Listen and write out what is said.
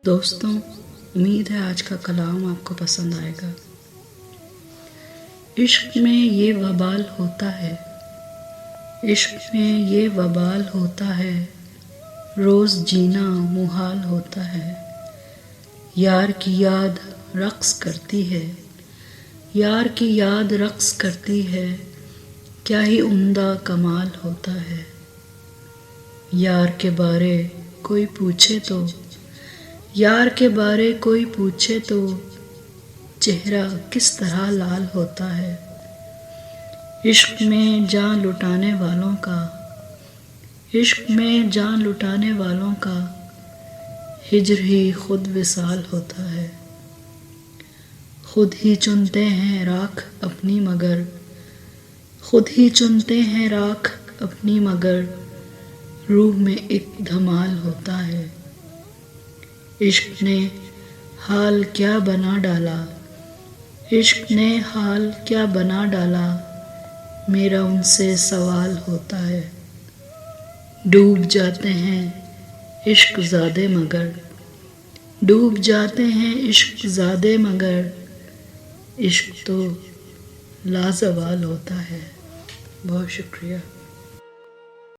دوستوں، امید ہے آج کا کلام آپ کو پسند آئے گا۔ عشق میں یہ وبال ہوتا ہے، عشق میں یہ وبال ہوتا ہے، روز جینا محال ہوتا ہے۔ یار کی یاد رقص کرتی ہے، یار کی یاد رقص کرتی ہے، کیا ہی عمدہ کمال ہوتا ہے۔ یار کے بارے کوئی پوچھے تو، یار کے بارے کوئی پوچھے تو، چہرہ کس طرح لال ہوتا ہے۔ عشق میں جاں لٹانے والوں کا، عشق میں جاں لٹانے والوں کا، ہجر ہی خود وصال ہوتا ہے۔ خود ہی چنتے ہیں راکھ اپنی مگر، خود ہی چنتے ہیں راکھ اپنی مگر، روح میں ایک دھمال ہوتا ہے۔ عشق نے حال کیا بنا ڈالا، عشق نے حال کیا بنا ڈالا، میرا ان سے سوال ہوتا ہے۔ ڈوب جاتے ہیں عشق زادے مگر، ڈوب جاتے ہیں عشق زادے مگر، عشق تو لازوال ہوتا ہے۔ بہت شکریہ۔